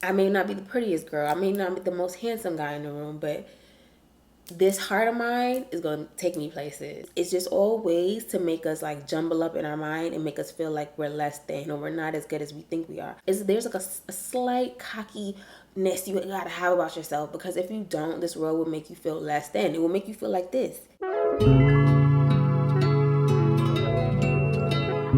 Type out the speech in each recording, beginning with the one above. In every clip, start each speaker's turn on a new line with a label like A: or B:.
A: I may not be the prettiest girl, I may not be the most handsome guy in the room, but this heart of mine is going to take me places. It's just all ways to make us like jumble up in our mind and make us feel like we're less than or we're not as good as we think we are. There's like a slight cockiness you gotta have about yourself, because if you don't, this world will make you feel less than. It will make you feel like this.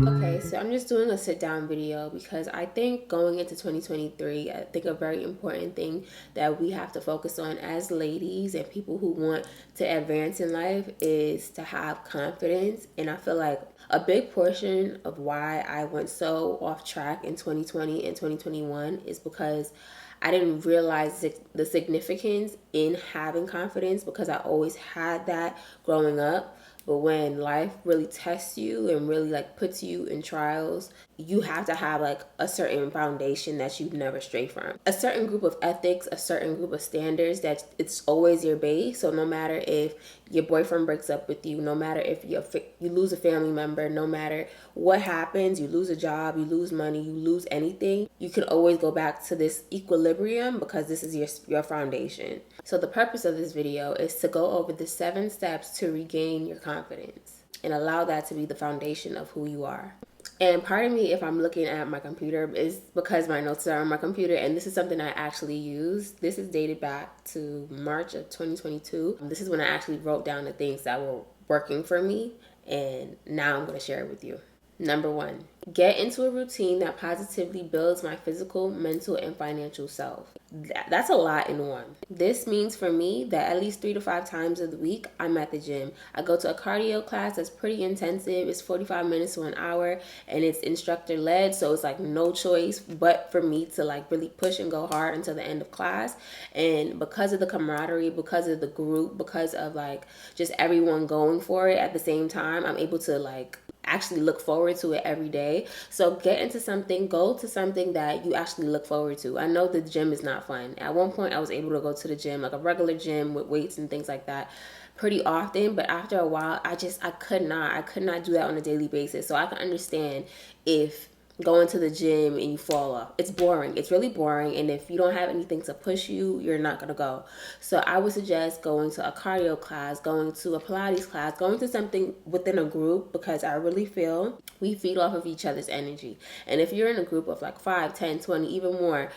A: Okay, so I'm just doing a sit down video because I think going into 2023, I think a very important thing that we have to focus on as ladies and people who want to advance in life is to have confidence. And I feel like a big portion of why I went so off track in 2020 and 2021 is because I didn't realize the significance in having confidence, because I always had that growing up. But when life really tests you and really like puts you in trials, you have to have like a certain foundation that you've never strayed from. A certain group of ethics, a certain group of standards that it's always your base. So no matter if your boyfriend breaks up with you, no matter if you lose a family member, no matter what happens, you lose a job, you lose money, you lose anything, you can always go back to this equilibrium because this is your foundation. So the purpose of this video is to go over the 7 steps to regain your confidence and allow that to be the foundation of who you are. And pardon me if I'm looking at my computer, is because my notes are on my computer, and this is something I actually use. This is dated back to March of 2022. This is when I actually wrote down the things that were working for me, and now I'm going to share it with you. Number 1, get into a routine that positively builds my physical, mental, and financial self. That's a lot in one. This means for me that at least 3 to 5 times of the week, I'm at the gym. I go to a cardio class that's pretty intensive. It's 45 minutes to an hour, and it's instructor led. So it's like no choice but for me to like really push and go hard until the end of class. And because of the camaraderie, because of the group, because of like just everyone going for it at the same time, I'm able to like actually look forward to it every day. So go to something that you actually look forward to. I know the gym is not fun. At one point I was able to go to the gym, like a regular gym with weights and things like that, pretty often, but after a while I could not do that on a daily basis. So I can understand if going to the gym and you fall off. It's boring. It's really boring. And if you don't have anything to push you, you're not going to go. So I would suggest going to a cardio class, going to a Pilates class, going to something within a group, because I really feel we feed off of each other's energy. And if you're in a group of like 5, 10, 20, even more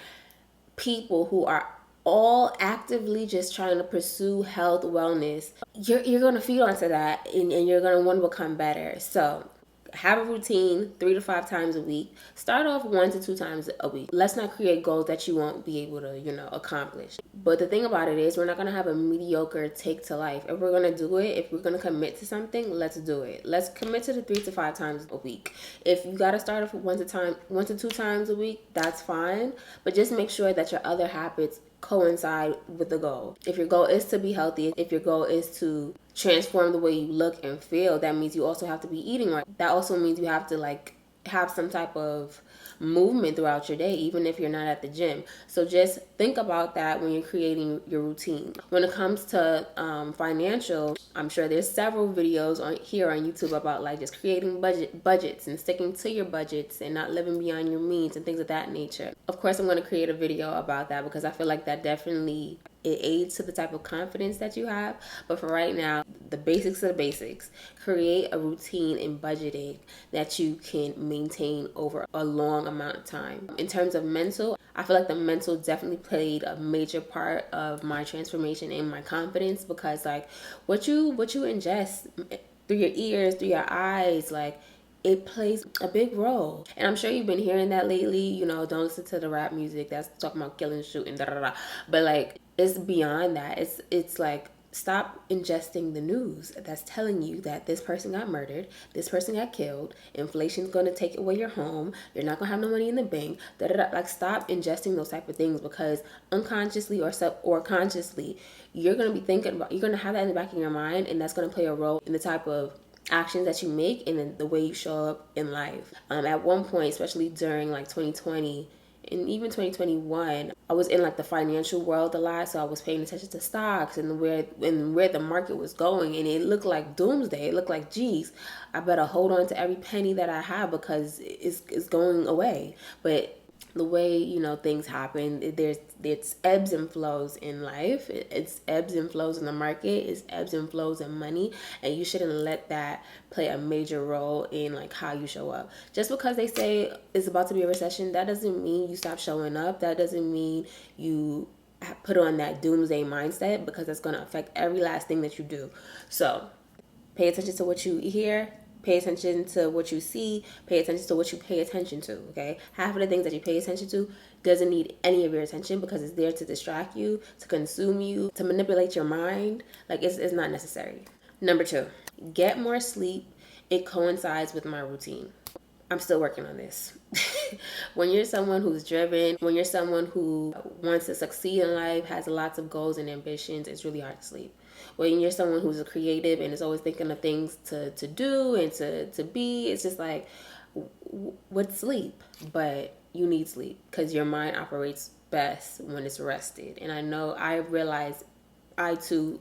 A: people who are all actively just trying to pursue health, wellness, you're going to feed onto that, and you're going to want to become better. So have a routine 3 to 5 times a week. Start off 1 to 2 times a week. Let's not create goals that you won't be able to, accomplish. But the thing about it is, we're not going to have a mediocre take to life. If we're going to do it, if we're going to commit to something, let's do it. Let's commit to the 3 to 5 times a week. If you got to start off 1 to 2 times a week, that's fine. But just make sure that your other habits coincide with the goal. If your goal is to be healthy, if your goal is to transform the way you look and feel, that means you also have to be eating right. That also means you have to like have some type of movement throughout your day, even if you're not at the gym. So just think about that when you're creating your routine. When it comes to financial, I'm sure there's several videos here on YouTube about like just creating budgets and sticking to your budgets and not living beyond your means and things of that nature. Of course, I'm going to create a video about that because I feel like that definitely it aids to the type of confidence that you have. But for right now, the basics of the basics. Create a routine in budgeting that you can maintain over a long amount of time. In terms of mental, I feel like the mental definitely played a major part of my transformation and my confidence, because like what you ingest through your ears, through your eyes, like it plays a big role. And I'm sure you've been hearing that lately, don't listen to the rap music that's talking about killing, shooting, da da da. But like it's beyond that. It's like, stop ingesting the news that's telling you that this person got murdered, this person got killed, inflation's going to take away your home, you're not going to have no money in the bank, da da da. Like stop ingesting those type of things, because unconsciously or consciously, you're going to be thinking about, you're going to have that in the back of your mind, and that's going to play a role in the type of actions that you make and in the way you show up in life. At one point, especially during like 2020 and even 2021, I was in like the financial world a lot, so I was paying attention to stocks and where the market was going, and it looked like doomsday. It looked like, geez, I better hold on to every penny that I have because it's going away. But the way, you know, things happen, it's ebbs and flows in life. It's ebbs and flows in the market. It's ebbs and flows in money, and you shouldn't let that play a major role in like how you show up. Just because they say it's about to be a recession, that doesn't mean you stop showing up. That doesn't mean you put on that doomsday mindset, because that's going to affect every last thing that you do. So pay attention to what you hear. Pay attention to what you see. Pay attention to what you pay attention to, okay? Half of the things that you pay attention to doesn't need any of your attention, because it's there to distract you, to consume you, to manipulate your mind. Like, it's not necessary. Number 2, get more sleep. It coincides with my routine. I'm still working on this. When you're someone who's driven, when you're someone who wants to succeed in life, has lots of goals and ambitions, it's really hard to sleep. When you're someone who's a creative and is always thinking of things to do and to be, it's just like, what sleep? But you need sleep, because your mind operates best when it's rested. And I realize I too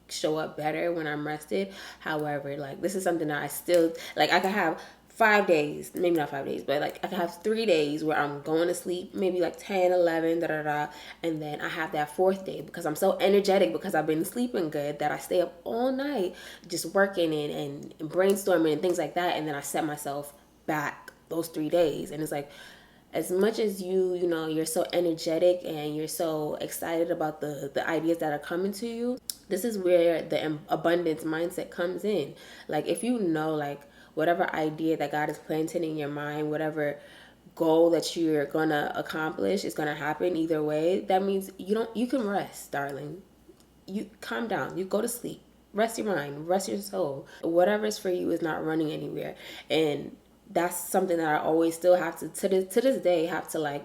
A: show up better when I'm rested. However, like, this is something that I still, like, I could have 5 days, maybe not 5 days, but like I can have 3 days where I'm going to sleep, maybe like 10, 11, and then I have that 4th day because I'm so energetic, because I've been sleeping good, that I stay up all night just working and brainstorming and things like that, and then I set myself back those 3 days. And it's like, as much as you know, you're so energetic and you're so excited about the ideas that are coming to you, this is where the abundance mindset comes in. Like, if you know, like, whatever idea that God is planting in your mind, whatever goal that you're gonna accomplish is gonna happen either way. That means you can rest, darling. You calm down, you go to sleep, rest your mind, rest your soul. Whatever is for you is not running anywhere. And that's something that I always still have to this day, have to like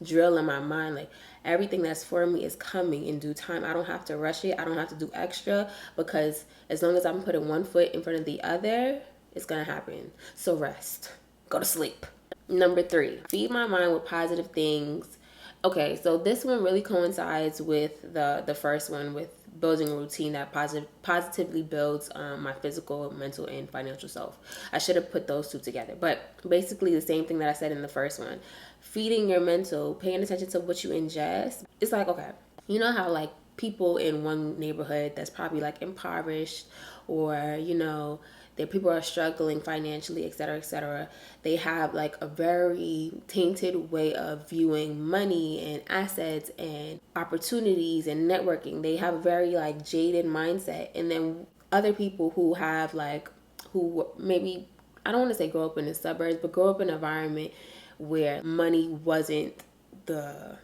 A: drill in my mind. Like, everything that's for me is coming in due time. I don't have to rush it. I don't have to do extra, because as long as I'm putting one foot in front of the other, it's gonna happen. So rest, go to sleep. Number 3, feed my mind with positive things. Okay, so this one really coincides with the first one, with building a routine that positively builds my physical, mental, and financial self. I should have put those two together, but basically the same thing that I said in the first one. Feeding your mental, paying attention to what you ingest. It's like, okay, you know how like people in one neighborhood that's probably like impoverished, or you know, their people are struggling financially, etc., they have like a very tainted way of viewing money and assets and opportunities and networking. They have a very like jaded mindset. And then other people who have like, who maybe, I don't want to say grow up in the suburbs, but grow up in an environment where money wasn't the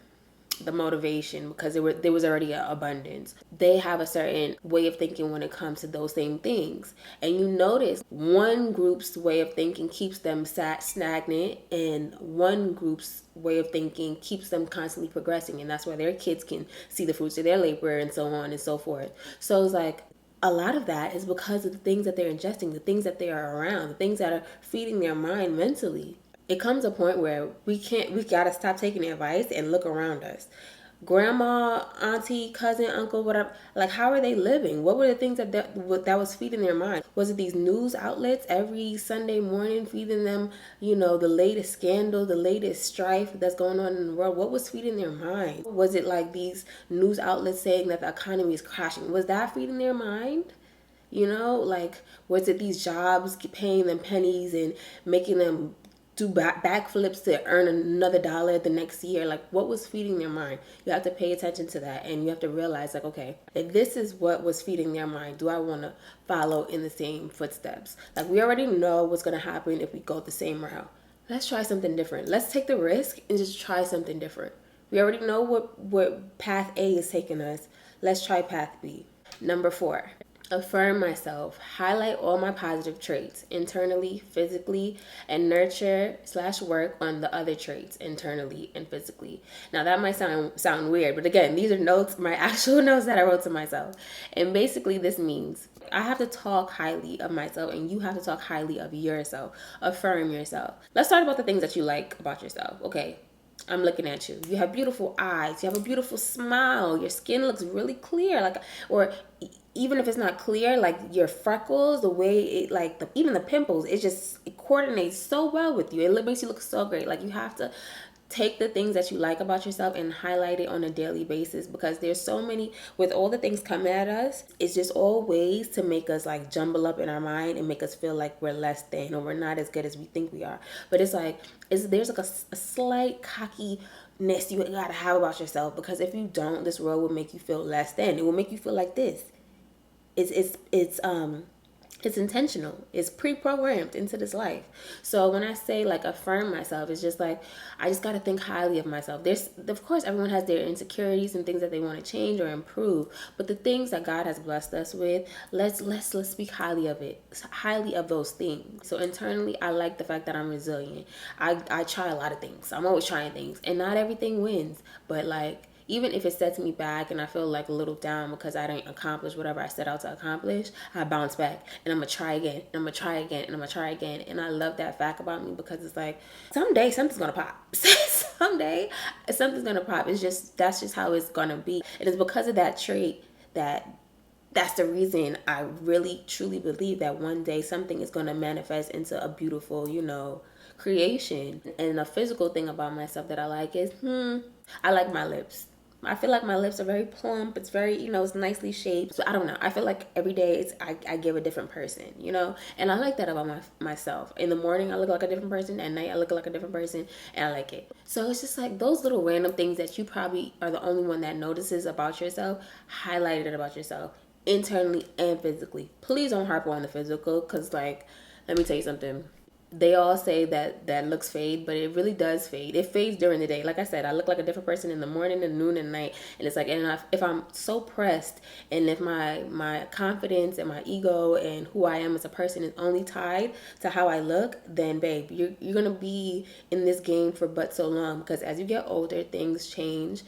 A: motivation, because there was already an abundance. They have a certain way of thinking when it comes to those same things. And you notice one group's way of thinking keeps them stagnant, and one group's way of thinking keeps them constantly progressing. And that's why their kids can see the fruits of their labor, and so on and so forth. So it's like, a lot of that is because of the things that they're ingesting, the things that they are around, the things that are feeding their mind mentally. It comes a point where we gotta stop taking advice and look around us. Grandma, auntie, cousin, uncle, whatever, like, how are they living? What were the things that was feeding their mind? Was it these news outlets every Sunday morning feeding them, you know, the latest scandal, the latest strife that's going on in the world? What was feeding their mind? Was it like these news outlets saying that the economy is crashing? Was that feeding their mind? You know, like, was it these jobs paying them pennies and making them do backflips to earn another dollar the next year? Like, what was feeding their mind? You have to pay attention to that, and you have to realize, like, okay, if this is what was feeding their mind, do I want to follow in the same footsteps? Like, we already know what's going to happen if we go the same route. Let's try something different. Let's take the risk and just try something different. We already know what path A is taking us. Let's try path B. Number 4, affirm myself, highlight all my positive traits internally, physically, and nurture/work on the other traits internally and physically. Now that might sound weird, but again, these are notes, my actual notes that I wrote to myself. And basically this means I have to talk highly of myself, and you have to talk highly of yourself. Affirm yourself. Let's talk about the things that you like about yourself. Okay, I'm looking at you. You have beautiful eyes. You have a beautiful smile. Your skin looks really clear. Like, or even if it's not clear, like your freckles, the way it, like even the pimples, it coordinates so well with you. It makes you look so great. Like, you have to take the things that you like about yourself and highlight it on a daily basis, because there's so many, with all the things coming at us, it's just all ways to make us like jumble up in our mind and make us feel like we're less than, or we're not as good as we think we are. But it's like, there's like a slight cockiness you gotta have about yourself, because if you don't, this world will make you feel less than. It will make you feel like this. It's intentional. It's pre-programmed into this life. So when I say like affirm myself, it's just like, I just got to think highly of myself. There's, of course, everyone has their insecurities and things that they want to change or improve, but the things that God has blessed us with, let's speak highly of it, highly of those things. So internally, I like the fact that I'm resilient. I try a lot of things. I'm always trying things, and not everything wins, but like, even if it sets me back and I feel like a little down because I didn't accomplish whatever I set out to accomplish, I bounce back and I'm going to try again, and I'm going to try again, and I'm going to try again. And I love that fact about me, because it's like, someday something's going to pop. Someday something's going to pop. That's just how it's going to be. And it's because of that trait that's the reason I really truly believe that one day something is going to manifest into a beautiful, creation. And a physical thing about myself that I like is, I like my lips. I feel like my lips are very plump. It's very, it's nicely shaped. So I don't know. I feel like every day I give a different person, And I like that about myself. In the morning, I look like a different person. At night, I look like a different person. And I like it. So it's just like those little random things that you probably are the only one that notices about yourself. Highlight it about yourself, internally and physically. Please don't harp on the physical, because let me tell you something. They all say that looks fade, but it really does fade. It fades during the day. Like I said, I look like a different person in the morning and noon and night. And it's like, and if I'm so pressed, and if my confidence and my ego and who I am as a person is only tied to how I look, then babe, you're going to be in this game for but so long, because as you get older, things change.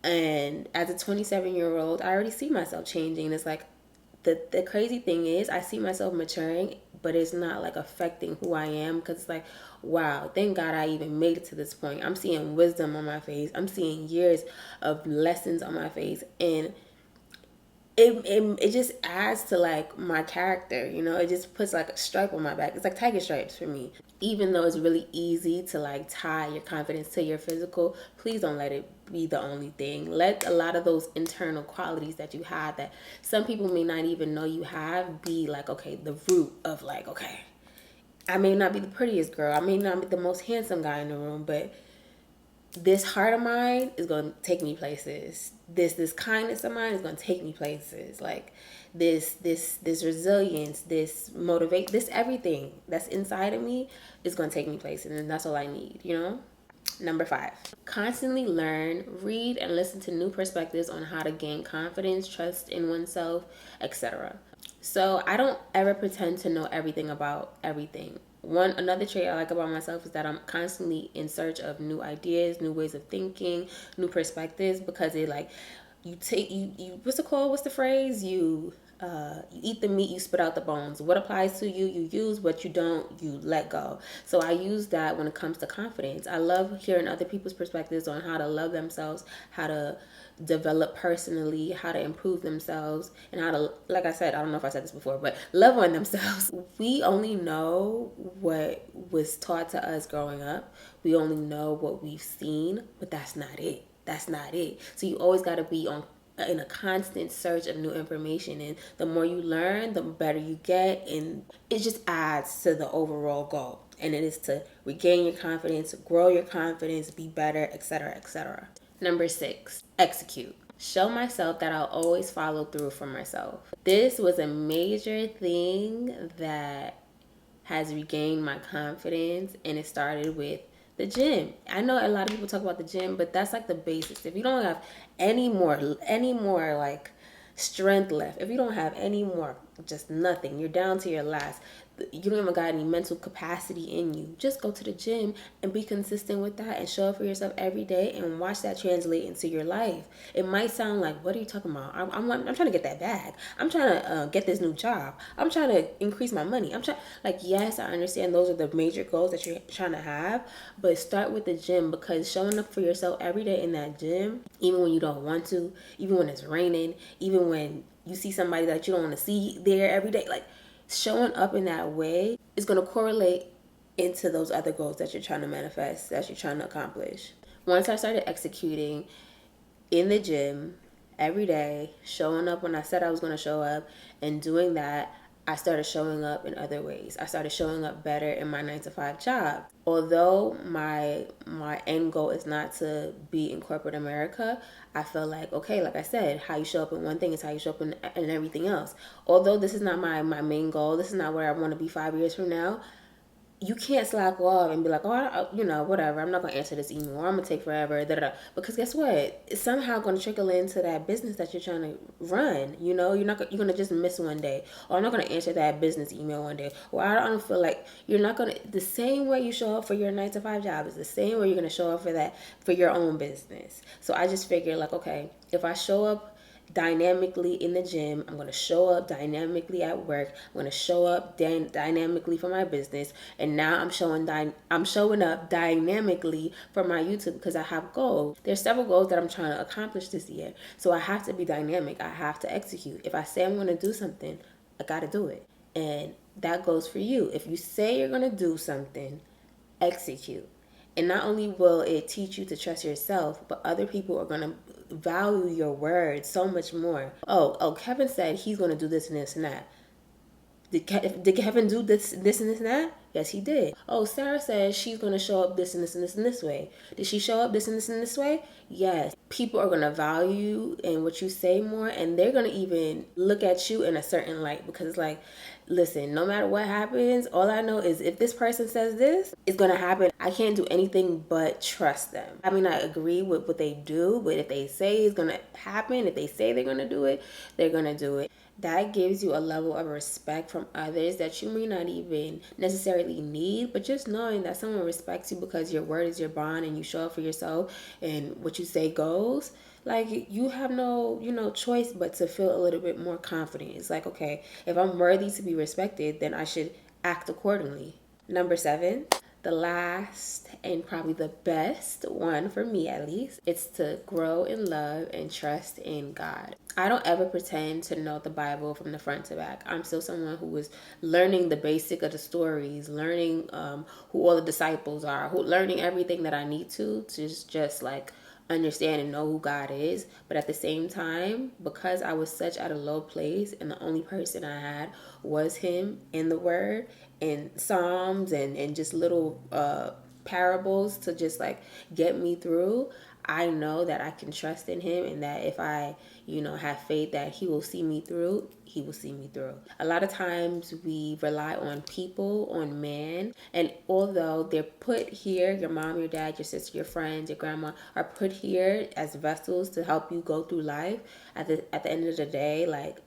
A: And as a 27-year-old, I already see myself changing. It's like, the crazy thing is, I see myself maturing, but it's not like affecting who I am, because it's like, wow, thank God I even made it to this point. I'm seeing wisdom on my face. I'm seeing years of lessons on my face, and it just adds to like my character, it just puts like a stripe on my back. It's like tiger stripes for me. Even though it's really easy to like tie your confidence to your physical, please don't let it be the only thing. Let a lot of those internal qualities that you have that some people may not even know you have be like, okay, the root of like, okay, I may not be the prettiest girl, I may not be the most handsome guy in the room, but this heart of mine is going to take me places. This kindness of mine is going to take me places. Like this resilience, this motivate, this everything that's inside of me is going to take me places, and that's all I need, Number 5, constantly learn, read, and listen to new perspectives on how to gain confidence, trust in oneself, etc. So I don't ever pretend to know everything about everything. Another trait I like about myself is that I'm constantly in search of new ideas, new ways of thinking, new perspectives, because it like, what's the phrase? You eat the meat, you spit out the bones. What applies to you, you use. What you don't, you let go. So I use that when it comes to confidence. I love hearing other people's perspectives on how to love themselves, how to develop personally, how to improve themselves, and how to, like I said, I don't know if I said this before, but love on themselves. We only know what was taught to us growing up. We only know what we've seen, but that's not it. That's not it. So you always got to be in a constant search of new information, and the more you learn, the better you get, and it just adds to the overall goal, and it is to regain your confidence, grow your confidence, be better, etc., etc. Number 6, execute. Show myself that I'll always follow through for myself. This was a major thing that has regained my confidence, and it started with the gym. I know a lot of people talk about the gym, but that's like the basics. If you don't have any more like strength left, if you don't have any more, just nothing, you're down to your last, you don't even got any mental capacity in you, just go to the gym and be consistent with that and show up for yourself every day and watch that translate into your life. It might sound like, what are you talking about? I'm trying to get that bag. I'm trying to get this new job. I'm trying to increase my money. Yes, I understand those are the major goals that you're trying to have, but start with the gym, because showing up for yourself every day in that gym, even when you don't want to, even when it's raining, even when you see somebody that you don't want to see there every day, like showing up in that way is going to correlate into those other goals that you're trying to manifest, that you're trying to accomplish. Once I started executing in the gym every day, showing up when I said I was going to show up, and doing that, I started showing up in other ways. I started showing up better in my 9 to 5 job. Although my end goal is not to be in corporate America, I feel like, okay, like I said, how you show up in one thing is how you show up in everything else. Although this is not my main goal, this is not where I want to be 5 years from now, you can't slack off and be like, whatever, I'm not going to answer this email, or I'm going to take forever, da, da, da. Because guess what? It's somehow going to trickle into that business that you're trying to run. You're going to just miss one day. Or I'm not going to answer that business email one day. Or I don't feel like you're not going to, the same way you show up for your 9 to 5 job is the same way you're going to show up for your own business. So I just figured like, okay, if I show up dynamically in the gym, I'm going to show up dynamically at work, I'm going to show up dynamically for my business, and now I'm showing up dynamically for my YouTube because I have goals. There's several goals that I'm trying to accomplish this year, so I have to be dynamic. I have to execute. If I say I'm going to do something, I got to do it. And that goes for you. If you say you're going to do something, execute. And not only will it teach you to trust yourself, but other people are going to value your words so much more. Oh, Kevin said he's going to do this and this and that. Did Kevin do this and this and that? Yes, he did. Oh, Sarah says she's going to show up this and this and this and this way. Did she show up this and this and this way? Yes. People are going to value and what you say more, and they're going to even look at you in a certain light, because it's like, listen, no matter what happens, all I know is if this person says this, it's going to happen. I can't do anything but trust them. I mean, I agree with what they do, but if they say it's going to happen, if they say they're going to do it, they're going to do it. That gives you a level of respect from others that you may not even necessarily need, but just knowing that someone respects you because your word is your bond and you show up for yourself and what you say goes, like, you have no choice but to feel a little bit more confident. It's like, okay, if I'm worthy to be respected, then I should act accordingly. Number 7, the last and probably the best one for me, at least, it's to grow in love and trust in God. I don't ever pretend to know the Bible from the front to back. I'm still someone who is learning the basic of the stories, learning who all the disciples are, learning everything that I need to just like understand and know who God is. But at the same time, because I was such at a low place and the only person I had was him in the word and Psalms and just little parables to just like get me through, I know that I can trust in him, and that if I, have faith that he will see me through, he will see me through. A lot of times we rely on people, on man, and although they're put here, your mom, your dad, your sister, your friends, your grandma are put here as vessels to help you go through life, at the end of the day, like,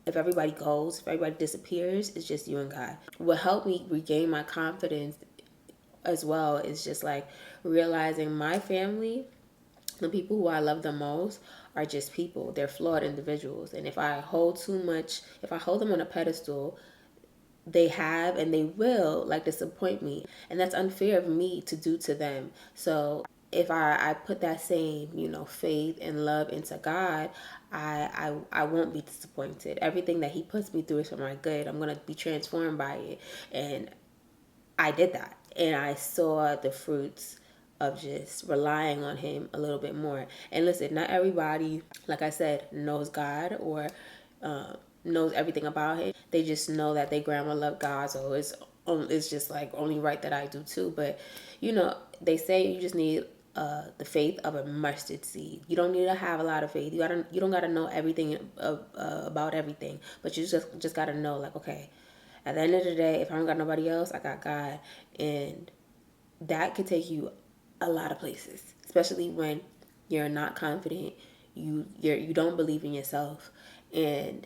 A: if everybody goes, if everybody disappears, it's just you and God. What helped me regain my confidence as well is just like realizing my family, the people who I love the most, are just people. They're flawed individuals. And if I hold them on a pedestal, they have and they will like disappoint me. And that's unfair of me to do to them. So if I put that same, faith and love into God, I won't be disappointed. Everything that he puts me through is for my good. I'm going to be transformed by it. And I did that. And I saw the fruits of just relying on him a little bit more. And listen, not everybody, like I said, knows God or knows everything about him. They just know that their grandma loved God, so it's just like only right that I do too. But they say you just need the faith of a mustard seed. You don't need to have a lot of faith. You don't gotta know everything about everything, but you just gotta know, like, okay, at the end of the day, if I don't got nobody else, I got God. And that could take you a lot of places, especially when you're not confident, you don't believe in yourself, and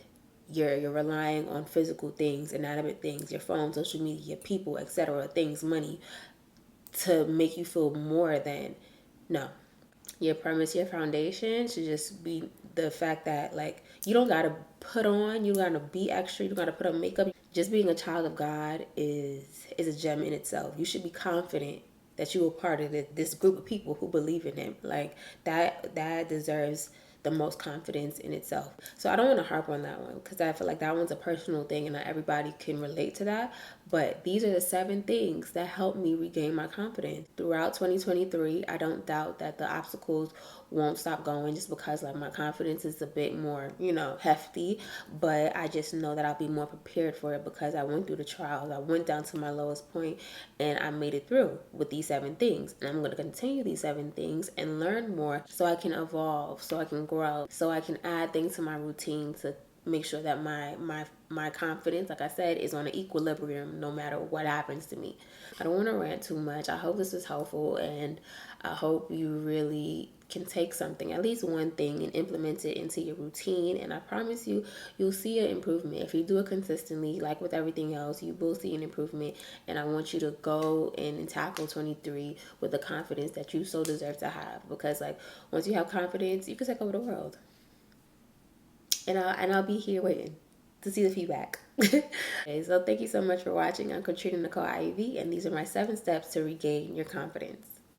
A: you're relying on physical things, inanimate things, your phone, social media, people, etc., things, money, to make you feel more than. No. Your premise, your foundation should just be the fact that, like, you don't gotta put on, you gotta be extra, you don't gotta put on makeup. Just being a child of God is a gem in itself. You should be confident that you are part of this group of people who believe in him. Like, that deserves the most confidence in itself. So I don't want to harp on that one because I feel like that one's a personal thing and not everybody can relate to that. But these are the 7 things that help me regain my confidence. Throughout 2023, I don't doubt that the obstacles won't stop going just because like my confidence is a bit more, hefty. But I just know that I'll be more prepared for it because I went through the trials. I went down to my lowest point and I made it through with these 7 things. And I'm going to continue these 7 things and learn more so I can evolve, so I can grow, so I can add things to my routine to make sure that my confidence, like I said, is on an equilibrium no matter what happens to me. I don't want to rant too much. I hope this is helpful, and I hope you really can take something, at least one thing, and implement it into your routine. And I promise you, you'll see an improvement. If you do it consistently, like with everything else, you will see an improvement. And I want you to go and tackle 23 with the confidence that you so deserve to have. Because like once you have confidence, you can take over the world. And I'll be here waiting to see the feedback. Okay, so thank you so much for watching. I'm Katrina Nicole-Ivy, and these are my 7 steps to regain your confidence.